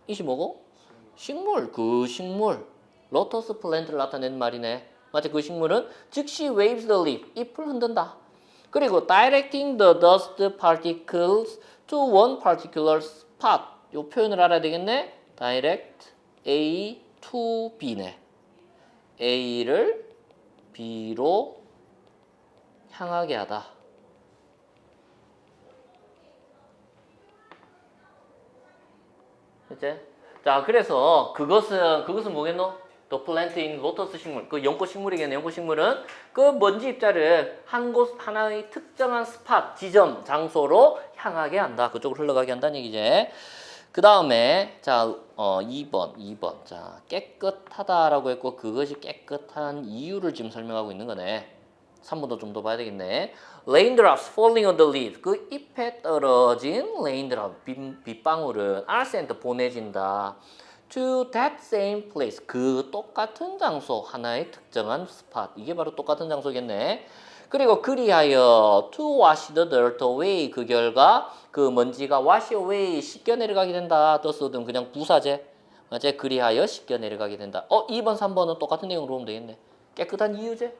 it이 뭐고? 식물. 그 식물. 로터스 플랜트를 나타내는 말이네. 맞지? 그 식물은 즉시 waves the leaf. 잎을 흔든다. 그리고 directing the dust particles to one particular spot. 요 표현을 알아야 되겠네. direct A to B네. A를 B로 향하게 하다. 그치? 자, 그래서 그것은 뭐겠노? The plant in lotus 식물. 그 연꽃 식물이겠네. 연꽃 식물은 그 먼지 입자를 하나의 특정한 스팟, 지점, 장소로 향하게 한다. 그쪽으로 흘러가게 한다는 얘기지. 그 다음에 자 2번 자 깨끗하다라고 했고 그것이 깨끗한 이유를 지금 설명하고 있는 거네. 3번도 좀 더 봐야 되겠네. Raindrops falling on the leaves. 그 잎에 떨어진 raindrop 빗방울은 are sent 보내진다. To that same place. 그 똑같은 장소 하나의 특정한 스팟. 이게 바로 똑같은 장소겠네. 그리고 그리하여 to wash the dirt away. 그 결과 그 먼지가 wash away 씻겨 내려가게 된다. 더스든 그냥 부사제. 맞지? 그리하여 씻겨 내려가게 된다. 2번, 3번은 똑같은 내용으로 보면 되겠네. 깨끗한 이유제.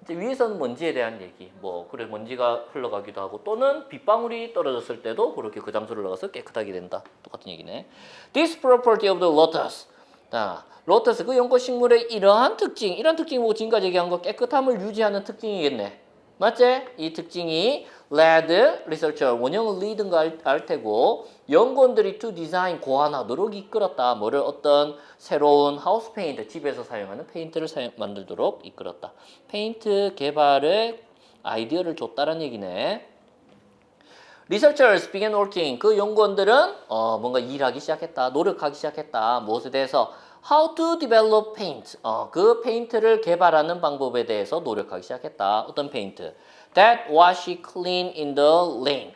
이제 위에서는 먼지에 대한 얘기. 그래 먼지가 흘러가기도 하고 또는 빗방울이 떨어졌을 때도 그렇게 그 장소를 흘러가서 깨끗하게 된다. 똑같은 얘기네. This property of the lotus. 자, 로터스 그 연꽃 식물의 이러한 특징이 보고 지금까지 얘기한 거 깨끗함을 유지하는 특징이겠네. 맞지? 이 특징이 led researcher 원형은 lead인가 알 테고 연구원들이 to design 고안하도록 이끌었다. 뭐를 어떤 새로운 하우스 페인트 집에서 사용하는 페인트를 만들도록 이끌었다. 페인트 개발의 아이디어를 줬다는 얘기네. Researchers began working. 그 연구원들은 뭔가 일하기 시작했다. 노력하기 시작했다. 무엇에 대해서? How to develop paint. 그 페인트를 개발하는 방법에 대해서 노력하기 시작했다. 어떤 페인트? That wash clean in the lane.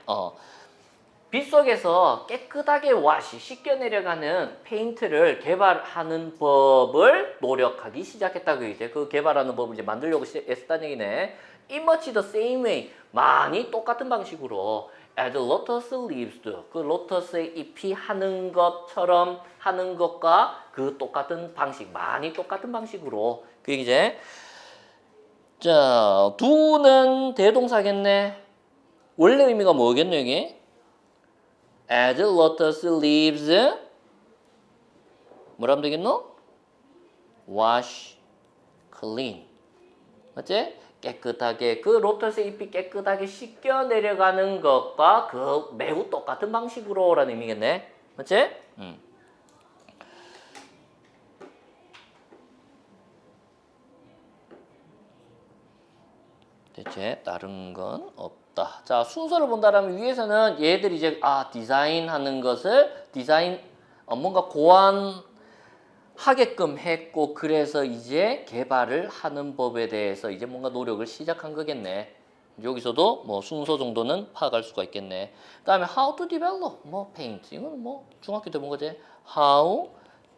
빗속에서 깨끗하게 wash, 씻겨 내려가는 페인트를 개발하는 법을 노력하기 시작했다고 이제 그 개발하는 법을 이제 만들려고 애썼다는 얘기네. In much the same way. 많이 똑같은 방식으로 as lotus leaves do. 그 로터스의 잎이 하는 것처럼 하는 것과 그 똑같은 방식, 많이 똑같은 방식으로. 그 얘기지. 자, do는 대동사겠네. 원래 의미가 뭐겠노, 여기? as lotus leaves 뭐라 하면 되겠노? wash clean. 맞지? 깨끗하게 그 로터스 잎이 깨끗하게 씻겨 내려가는 것과 그 매우 똑같은 방식으로라는 의미겠네. 맞지? 대체 다른 건 없다. 자, 순서를 본다라면 위에서는 얘들이 이제 디자인하는 것을 뭔가 고안하게끔 했고 그래서 이제 개발을 하는 법에 대해서 이제 뭔가 노력을 시작한 거겠네. 여기서도 뭐 순서 정도는 파악할 수가 있겠네. 그다음에 how to develop paint. 이건 중학교 때 본 거지. how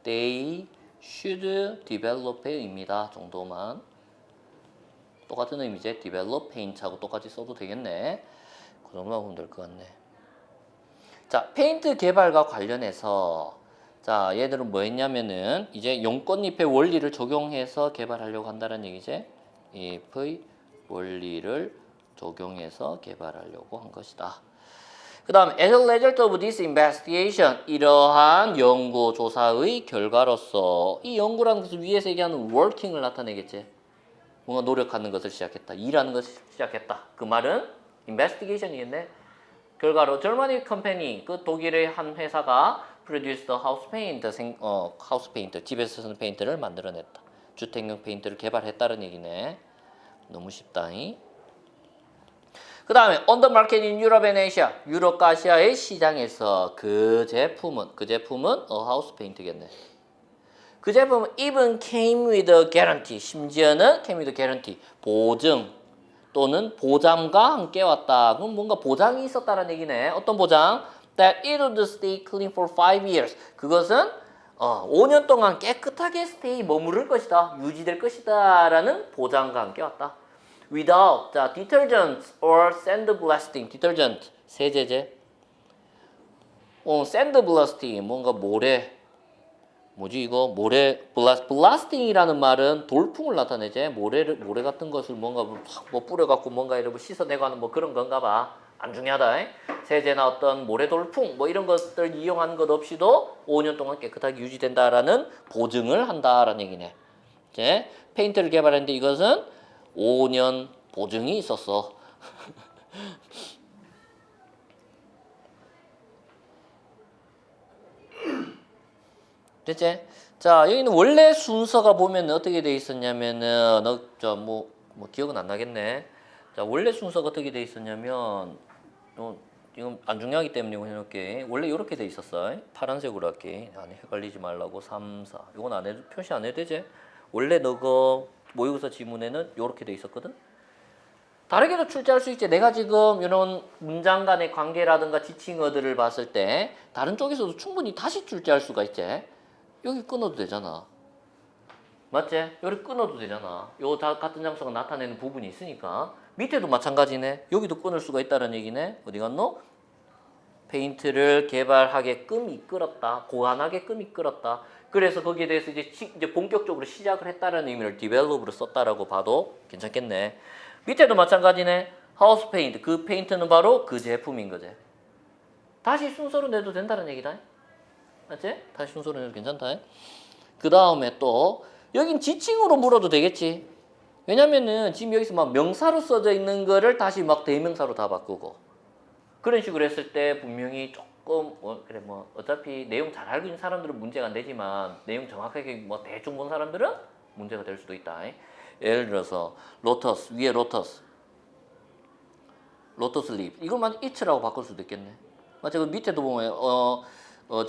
they should develop의 의미다 정도만. 똑같은 의미지. develop paint하고 똑같이 써도 되겠네. 그 정도만 보면 될 것 같네. 자, 페인트 개발과 관련해서 자, 얘들은 뭐 했냐면은 이제 연꽃잎의 원리를 적용해서 개발하려고 한다는 얘기지. 잎의 원리를 적용해서 개발하려고 한 것이다. 그 다음 as a result of this investigation 이러한 연구 조사의 결과로서 이 연구라는 것은 위에서 얘기하는 working을 나타내겠지. 뭔가 노력하는 것을 시작했다. 일하는 것을 시작했다. 그 말은 investigation이겠네. 결과로 Germany company 그 독일의 한 회사가 produced house paint house paint 집에서 쓰는 페인트를 만들어냈다. 주택용 페인트를 개발했다는 얘기네. 너무 쉽다. 그 다음에 on the market in Europe and Asia 유럽과 아시아의 시장에서 그 제품은 house paint겠네. 그 제품은 even came with a guarantee. 심지어는 came with a guarantee. 보증 또는 보장과 함께 왔다. 그럼 뭔가 보장이 있었다는 얘기네. 어떤 보장? That it would stay clean for 5 years. 그것은 5년 동안 깨끗하게 스테이 머무를 것이다. 유지될 것이다. 라는 보장과 함께 왔다. Without 자, detergents or sandblasting. detergent 세제제. sandblasting 뭔가 모래. 뭐지 이거? 모래 blasting이라는 말은 돌풍을 나타내지. 모래 같은 것을 뭔가 뭐 뿌려갖고 뭔가 이러고 씻어내고 하는 뭐 그런 건가 봐. 안 중요하다. 세제나 어떤 모래 돌풍 뭐 이런 것들 이용하는 것 없이도 5년 동안 깨끗하게 유지된다라는 보증을 한다라는 얘기네. 이제 페인트를 개발했는데 이것은 5년 보증이 있었어. 됐지? 자, 여기는 원래 순서가 보면 어떻게 돼 있었냐면은 뭐 기억은 안 나겠네. 자, 원래 순서가 어떻게 돼 있었냐면 이건 안 중요하기 때문에 이거 해놓을게. 원래 이렇게 돼 있었어. 파란색으로 할게. 안에 헷갈리지 말라고 3, 4. 이건 안 해도 표시 안 해도 되지? 원래 너거 모의고사 지문에는 이렇게 돼 있었거든. 다르게도 출제할 수 있지. 내가 지금 이런 문장 간의 관계라든가 지칭어들을 봤을 때 다른 쪽에서도 충분히 다시 출제할 수가 있지. 여기 끊어도 되잖아. 맞지? 여기 끊어도 되잖아. 요 같은 장소가 나타내는 부분이 있으니까. 밑에도 마찬가지네. 여기도 끊을 수가 있다는 얘기네. 어디 갔노? 페인트를 개발하게끔 이끌었다. 고안하게끔 이끌었다. 그래서 거기에 대해서 이제 본격적으로 시작을 했다는 의미를 develop으로 썼다라고 봐도 괜찮겠네. 밑에도 마찬가지네. 하우스 페인트. 그 페인트는 바로 그 제품인 거지. 다시 순서로 내도 된다는 얘기다. 맞지? 다시 순서로 내도 괜찮다. 그 다음에 또 여긴 지칭으로 물어도 되겠지. 왜냐면은 지금 여기서 막 명사로 써져 있는 거를 다시 막 대명사로 다 바꾸고 그런 식으로 했을 때 분명히 조금 그래 뭐 어차피 내용 잘 알고 있는 사람들은 문제가 안 되지만 내용 정확하게 뭐 대충 본 사람들은 문제가 될 수도 있다. 예를 들어서 로터스 위에 로터스 립 이걸 만약 it라고 바꿀 수도 있겠네. 맞아. 그 밑에도 보면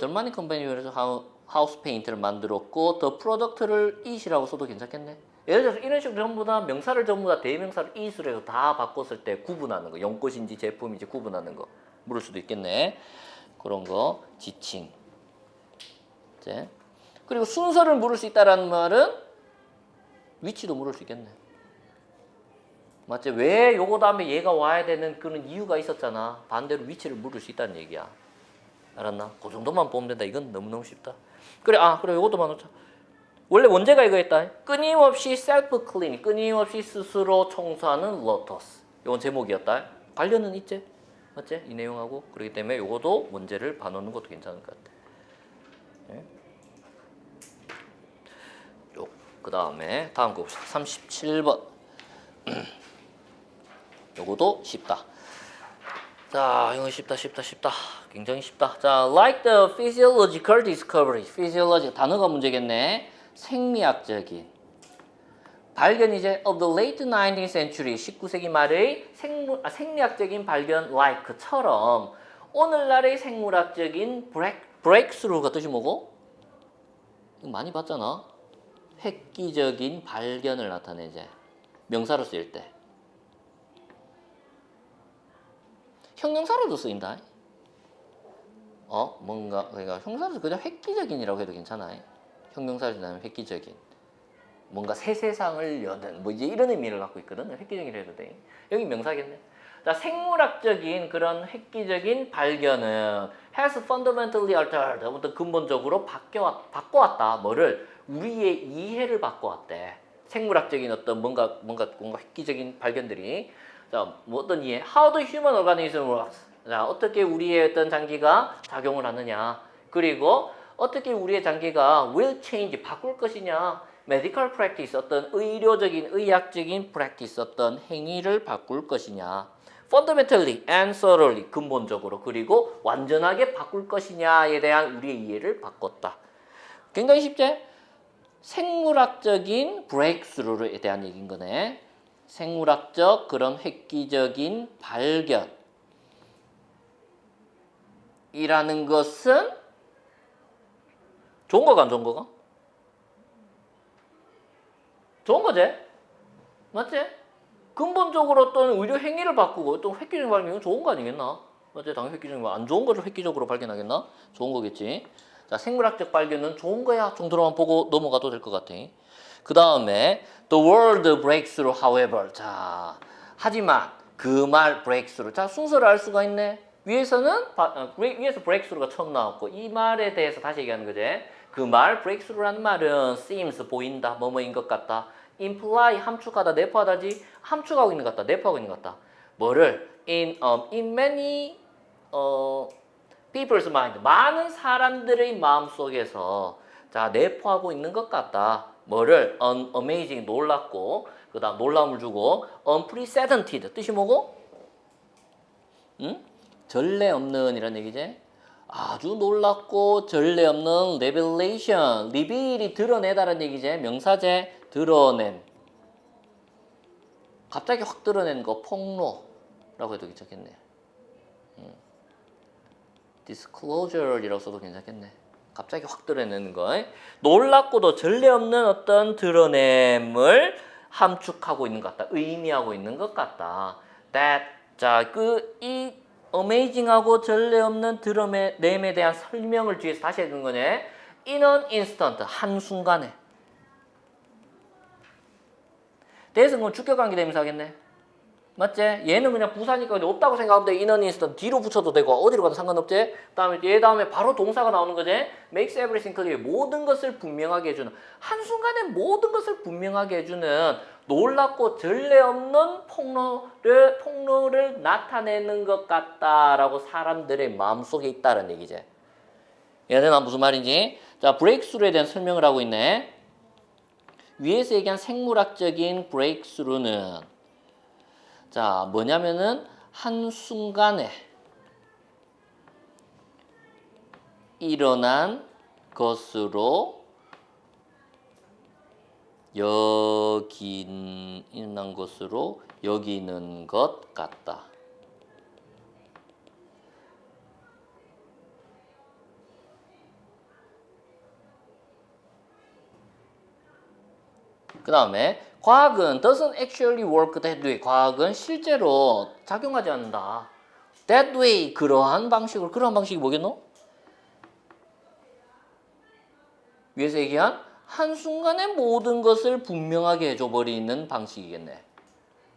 절마니 컴퍼니에서 하우스 페인트를 만들었고 더 프로덕트를 it이라고 써도 괜찮겠네. 예를 들어서 이런 식으로 전부 다 명사를 전부 다 대명사를 it으로 해서 다 바꿨을 때 구분하는 거 연꽃인지 제품인지 구분하는 거 물을 수도 있겠네. 그런 거 지칭. 이제 그리고 순서를 물을 수 있다라는 말은 위치도 물을 수 있겠네. 맞지? 왜 요거 다음에 얘가 와야 되는 그런 이유가 있었잖아. 반대로 위치를 물을 수 있다는 얘기야. 알았나? 그 정도만 보면 된다. 이건 너무너무 쉽다. 그래, 그래, 요것도만 놓자. 원래 원제가 이거였다. 끊임없이 셀프 클린, 끊임없이 스스로 청소하는 로터스. 이건 제목이었다. 관련은 있지? 맞지? 이 내용하고. 그렇기 때문에 요것도 원제를 봐놓는 것도 괜찮을 것 같아. 네? 그 다음에 다음 거 봅시다. 37번. 요것도 쉽다. 자, 이거 쉽다. 굉장히 쉽다. 자, like the physiological discovery. physiology 단어가 문제겠네. 생리학적인 발견 이제 of the late 19th century 19세기 말의 생리학적인 발견 like처럼 오늘날의 생물학적인 breakthrough가 뜻이 뭐고? 이거 많이 봤잖아. 획기적인 발견을 나타내지. 명사로 쓰일 때. 형용사로도 쓰인다. 뭔가 그러니까 형용사로 그냥 획기적인이라고 해도 괜찮아. 형용사를 쓰면 획기적인. 뭔가 새 세상을 여는 뭐 이제 이런 의미를 갖고 있거든. 획기적이라 해도 돼. 여기 명사겠네. 자, 생물학적인 그런 획기적인 발견은 has fundamentally altered. 어떤 근본적으로 바꿔왔다. 뭐를? 우리의 이해를 바꿔왔대. 생물학적인 어떤 뭔가 획기적인 발견들이. 자, 뭐 어떤 이해? How the human organism works. 자, 어떻게 우리의 어떤 장기가 작용을 하느냐. 그리고 어떻게 우리의 장기가 will change, 바꿀 것이냐. medical practice, 어떤 의료적인, 의학적인 practice, 어떤 행위를 바꿀 것이냐. fundamentally and thoroughly, 근본적으로, 그리고 완전하게 바꿀 것이냐에 대한 우리의 이해를 바꿨다. 굉장히 쉽지? 생물학적인 breakthrough에 대한 얘기인 거네. 생물학적 그런 획기적인 발견이라는 것은 좋은 거가 안 좋은 거가? 좋은 거지? 맞지? 근본적으로 어떤 의료 행위를 바꾸고 어떤 획기적인 발견은 좋은 거 아니겠나? 맞지? 당연히 획기적인 거. 안 좋은 거를 획기적으로 발견하겠나? 좋은 거겠지. 자, 생물학적 발견은 좋은 거야 정도로만 보고 넘어가도 될 것 같아. 그 다음에 the world breakthrough however. 자, 하지만 그 말 breakthrough. 자, 순서를 알 수가 있네. 위에서는 위에서 breakthrough가 처음 나왔고 이 말에 대해서 다시 얘기하는 거지. 그 말 breakthrough라는 말은 seems 보인다, 뭐뭐인 것 같다. imply 함축하다, 내포하다지 함축하고 있는 것 같다, 내포하고 있는 것 같다. 뭐를 in many people's mind 많은 사람들의 마음 속에서 자 내포하고 있는 것 같다. 뭐를 amazing 놀랍고 그다음 놀라움을 주고 unprecedented 뜻이 뭐고? 응? 전례 없는 이런 얘기지. 아주 놀랍고 전례 없는 revelation, reveal이 드러내다라는 얘기지. 명사제 드러낸. 갑자기 확 드러낸 거 폭로라고 해도 괜찮겠네. disclosure이라고 써도 괜찮겠네. 갑자기 확 드러내는 거. 놀랍고도 전례 없는 어떤 드러냄을 함축하고 있는 것 같다. 의미하고 있는 것 같다. That 자, 이 amazing하고 전례 없는 드러냄에 대한 설명을 뒤에서 다시 해주는 거네. In an instant 한순간에. 대승은 주격관계 대명사 하겠네. 맞지? 얘는 그냥 부사니까 없다고 생각하면 돼. in an instant 뒤로 붙여도 되고 어디로 가도 상관없지? 그다음에 얘 다음에 바로 동사가 나오는 거지. makes everything clear. 모든 것을 분명하게 해주는 한순간에 모든 것을 분명하게 해주는 놀랍고 전례 없는 폭로를 나타내는 것 같다라고 사람들의 마음속에 있다는 얘기지. 얘는 무슨 말인지? 자, 브레이크스루에 대한 설명을 하고 있네. 위에서 얘기한 생물학적인 브레이크스루는 자, 뭐냐면은 한순간에 일어난 것으로 여기는 것 같다. 그 다음에 과학은 doesn't actually work that way. 과학은 실제로 작용하지 않는다. That way 그러한 방식이 뭐겠노? 위에서 얘기한 한순간에 모든 것을 분명하게 해줘버리는 방식이겠네.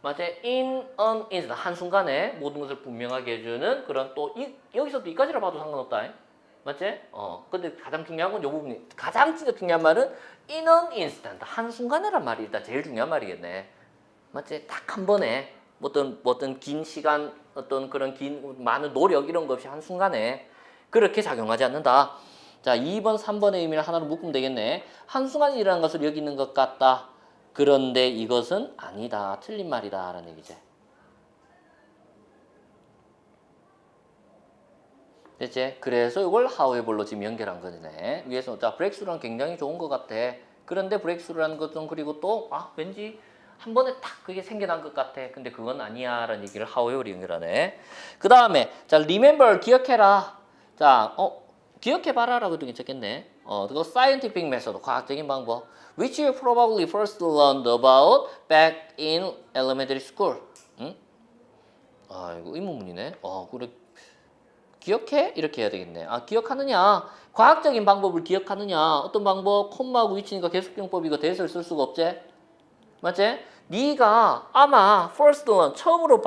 맞지? In an instant 한순간에 모든 것을 분명하게 해주는 그런 또 여기서도 이까지라 봐도 상관없다. 맞지? 근데 가장 중요한 건 이 부분이 가장 진짜 중요한 말은 in an instant 한순간에란 말이 일단 제일 중요한 말이겠네. 맞지? 딱 한 번에 어떤 긴 시간 어떤 그런 긴 많은 노력 이런 거 없이 한순간에 그렇게 작용하지 않는다. 자, 2번, 3번의 의미를 하나로 묶으면 되겠네. 한순간에 일어난 것을 여기는 것 같다. 그런데 이것은 아니다. 틀린 말이다. 라는 얘기지. 됐지? 그래서 이걸 however로 지금 연결한 거네. 위에서 자, 브레이크스루는 굉장히 좋은 것 같아. 그런데 브레이크스루라는 것은 그리고 또 왠지 한 번에 딱 그게 생겨난 것 같아. 근데 그건 아니야. 라는 얘기를 however로 연결하네. 그 다음에 자, remember 기억해라. 자, 기억해봐라 라고 해도 괜찮겠네. 그거 scientific method, 과학적인 방법. Which you probably first learned about back in elementary school. 응? 이거 의문문이네. 그래. 기억해? 이렇게 해야 되겠네. 기억하느냐? 과학적인 방법을 기억하느냐? 어떤 방법? 콤마하고 위치니까 계속경법이고 대서를 쓸 수가 없지? 맞지? 네가 아마 first learn, 처음으로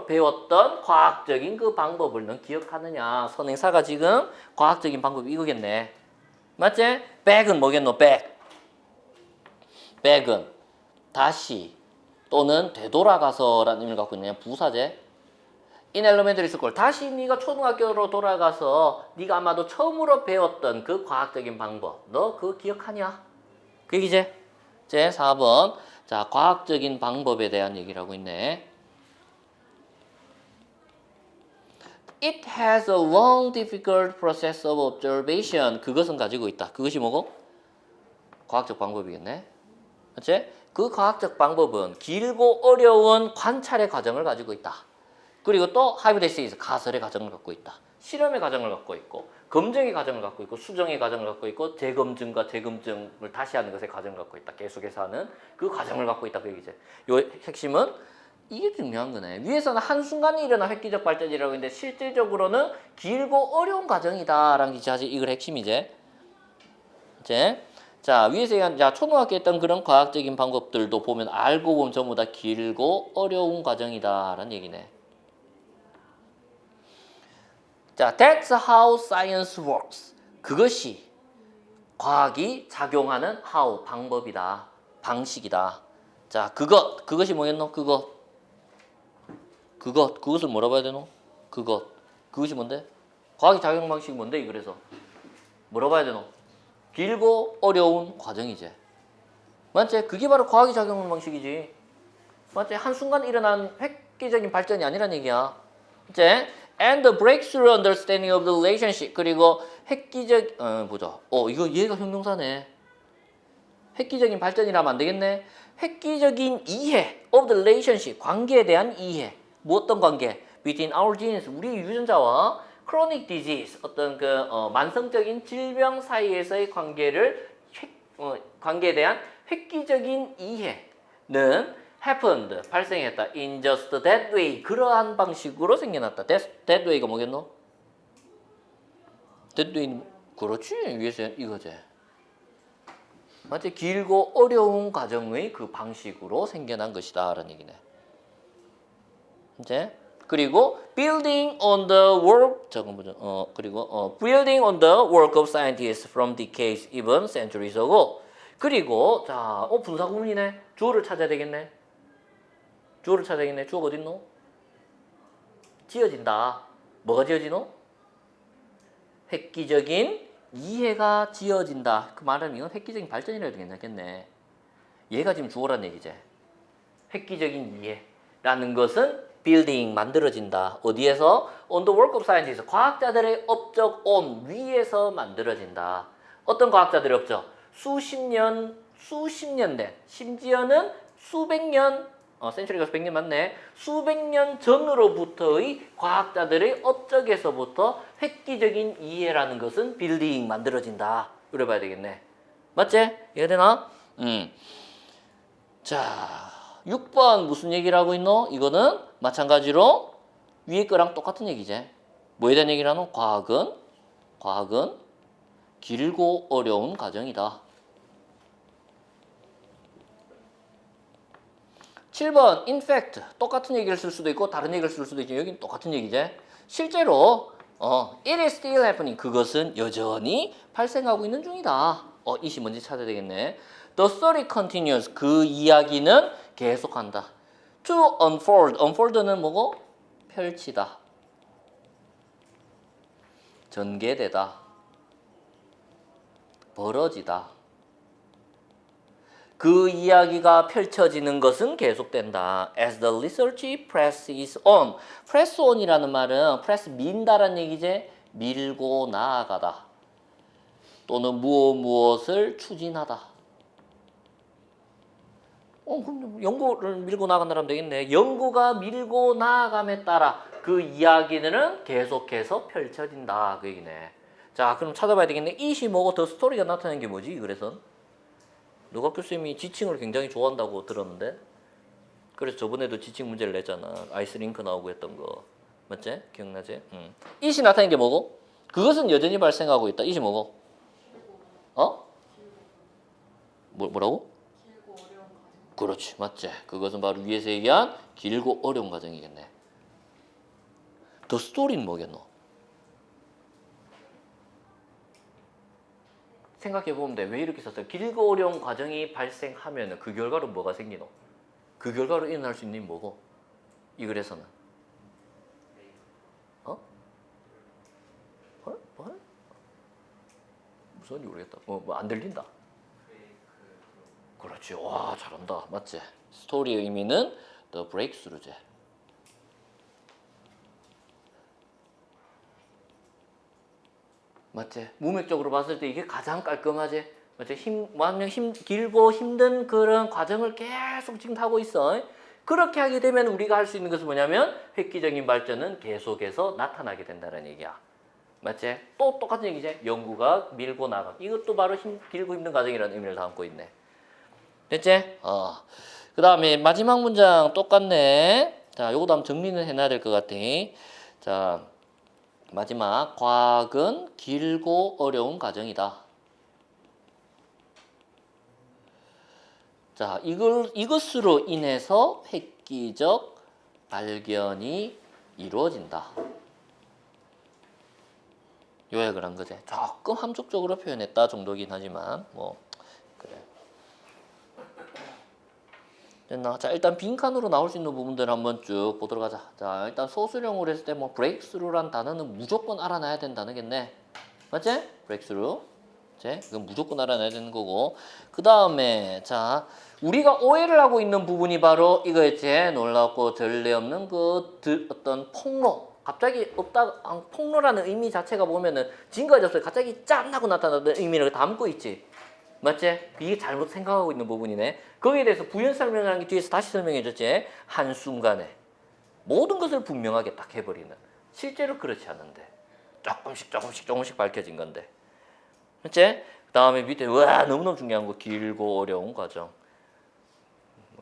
배웠던 과학적인 그 방법을 넌 기억하느냐? 선행사가 지금 과학적인 방법이 이거겠네. 맞지? back은 뭐겠노? back은 다시 또는 되돌아가서라는 의미를 갖고 있네. 부사제. in elementary school. 다시 네가 초등학교로 돌아가서 네가 아마도 처음으로 배웠던 그 과학적인 방법. 너 그거 기억하냐? 그 얘기지? 제 4번. 자, 과학적인 방법에 대한 얘기를 하고 있네. It has a long, difficult process of observation. 그것은 가지고 있다. 그것이 뭐고? 과학적 방법이겠네. 맞지? 그 과학적 방법은 길고 어려운 관찰의 과정을 가지고 있다. 그리고 또 hypothesis, 가설의 과정을 갖고 있다. 실험의 과정을 갖고 있고 검증의 과정을 갖고 있고 수정의 과정을 갖고 있고 재검증과 재검증을 다시 하는 것의 과정을 갖고 있다. 계속해서 하는 그 과정을 갖고 있다. 그 얘기죠. 요 핵심은 이게 중요한 거네. 위에서는 한순간에 일어난 획기적 발전이라고 했는데 실질적으로는 길고 어려운 과정이다라는 게 사실 이걸 핵심이지. 이제 자 위에서 얘기한 자 초등학교 했던 그런 과학적인 방법들도 보면 알고 보면 전부 다 길고 어려운 과정이다라는 얘기네. 자, that's how science works. 그것이 과학이 작용하는 how 방법이다. 방식이다. 자, 그것이 뭐겠노? 그것을 뭐라 봐야 되노? 그것이 뭔데? 과학의 작용 방식이 뭔데? 그래서 뭐라 봐야 되노? 길고 어려운 과정이지. 맞지? 그게 바로 과학의 작용 방식이지. 맞지? 한순간 일어난 획기적인 발전이 아니란 얘기야. 이제 and the breakthrough understanding of the relationship. 그리고 획기적 보자. 이거 얘가 형용사네. 획기적인 발전이라면 안 되겠네. 획기적인 이해 of the relationship. 관계에 대한 이해. 뭐 어떤 관계? between our genes. 우리 유전자와 chronic disease. 어떤 만성적인 질병 사이에서의 관계에 대한 획기적인 이해는 happened, 발생했다. in just that way, 그러한 방식으로 생겨났다. that way가 뭐겠노? that way, 그렇지. 위에서 이거지. 맞지? 길고 어려운 과정의 그 방식으로 생겨난 것이다. 라는 얘기네. 이제 그리고 building on the work building on the work of scientists from decades, even centuries ago. 그리고 자, 분사 구문이네. 주어를 찾아야 되겠네. 주어가 어딨노? 지어진다. 뭐가 지어지노? 획기적인 이해가 지어진다. 그 말은 이건 획기적인 발전이라 해도 괜찮겠네. 얘가 지금 주어란 얘기지. 획기적인 이해라는 것은 building, 만들어진다. 어디에서? on the work of scientists. 과학자들의 업적 on, 위에서 만들어진다. 어떤 과학자들의 업적? 수십 년 된, 심지어는 수백 년, 센츄리가 수백 년 맞네. 수백 년 전으로부터의 과학자들의 업적에서부터 획기적인 이해라는 것은 빌딩, 만들어진다. 이래 봐야 되겠네. 맞지? 이해되나? 자, 6번 무슨 얘기를 하고 있노? 이거는 마찬가지로 위에 거랑 똑같은 얘기지. 뭐에 대한 얘기를 하노? 과학은 길고 어려운 과정이다. 7번 in fact, 똑같은 얘기를 쓸 수도 있고 다른 얘기를 쓸 수도 있지만 여기는 똑같은 얘기지. 실제로 it is still happening. 그것은 여전히 발생하고 있는 중이다. 이시 뭔지 찾아야 되겠네. The story continues. 그 이야기는 계속한다. To unfold. unfold는 뭐고? 펼치다. 전개되다. 벌어지다. 그 이야기가 펼쳐지는 것은 계속된다. As the research presses on. press on이라는 말은 press 민다라는 얘기지. 밀고 나아가다. 또는 무엇을 추진하다. 그럼 연구를 밀고 나간다면 되겠네. 연구가 밀고 나아감에 따라 그 이야기는 계속해서 펼쳐진다. 그 얘기네. 자, 그럼 찾아봐야 되겠네. 이시 뭐고 더 스토리가 나타나는 게 뭐지? 그래서 노각 교수님이 지칭을 굉장히 좋아한다고 들었는데, 그래서 저번에도 지칭 문제를 냈잖아. 아이스링크 나오고 했던 거 맞지? 기억나지? 이시 나타나는 게 뭐고? 그것은 여전히 발생하고 있다. 이시 뭐고? 뭐라고? 길고 어려운 과정. 그렇지, 맞지? 그것은 바로 위에서 얘기한 길고 어려운 과정이겠네. 더 스토리는 뭐겠노? 생각해보면 돼. 왜 이렇게 썼어요? 길고 어려운 과정이 발생하면 그 결과로 뭐가 생기노? 그 결과로 일어날 수 있는 뭐고? 이 글에서는 뭐? 무슨 모르겠다. 뭐 안 들린다. 그렇지. 와, 잘한다. 맞지? 스토리의 의미는 the breakthrough제. 맞지? 문맥적으로 봤을 때 이게 가장 깔끔하지? 맞지? 완전 길고 힘든 그런 과정을 계속 지금 하고 있어. 그렇게 하게 되면 우리가 할 수 있는 것은 뭐냐면 획기적인 발전은 계속해서 나타나게 된다는 얘기야. 맞지? 또 똑같은 얘기지? 연구가 밀고 나가. 이것도 바로 길고 힘든 과정이라는 의미를 담고 있네. 됐지? 그 다음에 마지막 문장 똑같네. 자, 요거도 한번 정리는 해놔야 될 것 같아. 자, 마지막 과학은 길고 어려운 과정이다. 자, 이것으로 인해서 획기적 발견이 이루어진다. 요약을 한 거지. 조금 함축적으로 표현했다 정도긴 하지만 뭐 그래. 됐나? 자, 일단 빈칸으로 나올 수 있는 부분들 한번 쭉 보도록 하자. 자, 일단 소수령으로 했을 때 뭐 breakthrough란 단어는 무조건 알아놔야 되는 단어겠네. 맞지? breakthrough. 그건 무조건 알아놔야 되는 거고. 그 다음에 자, 우리가 오해를 하고 있는 부분이 바로 이거였지. 놀랍고 전례 없는 어떤 폭로. 갑자기 폭로라는 의미 자체가 보면은 지금까지 없어요. 갑자기 짠 하고 나타나는 의미를 담고 있지. 맞지? 이게 잘못 생각하고 있는 부분이네. 거기에 대해서 부연 설명하는 게 뒤에서 다시 설명해 줬지. 한순간에 모든 것을 분명하게 딱 해버리는. 실제로 그렇지 않은데 조금씩 밝혀진 건데. 맞지? 그 다음에 밑에 와 너무너무 중요한 거 길고 어려운 과정.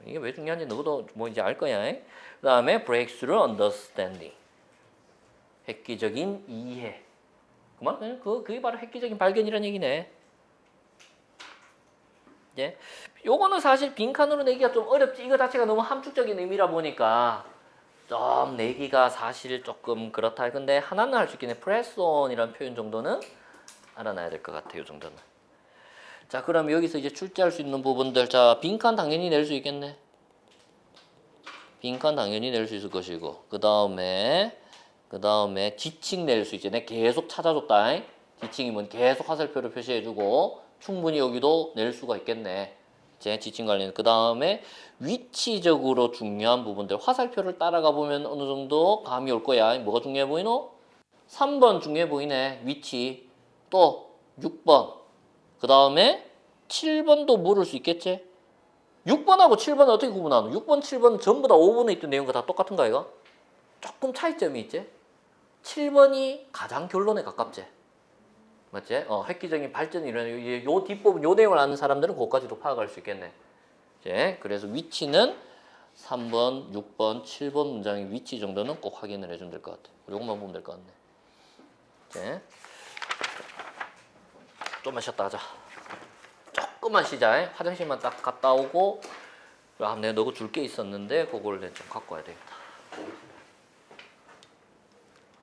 이게 왜 중요한지 너도 뭐 이제 알 거야. 그 다음에 breakthrough understanding. 획기적인 이해. 그게 바로 획기적인 발견이라는 얘기네. 예. 요거는 사실 빈칸으로 내기가 좀 어렵지. 이거 자체가 너무 함축적인 의미라 보니까 좀 내기가 사실 조금 그렇다. 근데 하나는 할 수 있겠네. press on이라는 표현 정도는 알아놔야 될 것 같아요. 이 정도는. 자, 그럼 여기서 이제 출제할 수 있는 부분들. 자, 빈칸 당연히 낼 수 있겠네. 빈칸 당연히 낼 수 있을 것이고. 그 다음에 지칭 낼 수 있지. 내가 계속 찾아줬다. 지칭이면 계속 화살표를 표시해주고 충분히 여기도 낼 수가 있겠네. 이제 지칭 관련. 그 다음에 위치적으로 중요한 부분들. 화살표를 따라가 보면 어느 정도 감이 올 거야. 뭐가 중요해 보이노? 3번 중요해 보이네. 위치. 또 6번. 그 다음에 7번도 물을 수 있겠지? 6번하고 7번은 어떻게 구분하노? 6번, 7번은 전부 다 5번에 있던 내용과 다 똑같은가 이거? 조금 차이점이 있지? 7번이 가장 결론에 가깝지? 맞지? 획기적인 발전이 일어나는 요 뒷부분 요 내용을 아는 사람들은 그것까지도 파악할 수 있겠네. 이제 그래서 위치는 3번, 6번, 7번 문장의 위치 정도는 꼭 확인을 해주면 될 것 같아. 요것만 보면 될 것 같네. 이제 좀만 쉬었다 하자. 조금만 쉬자. 화장실만 딱 갔다 오고 내가 너가 줄 게 있었는데 그걸 좀 갖고 와야 되겠다.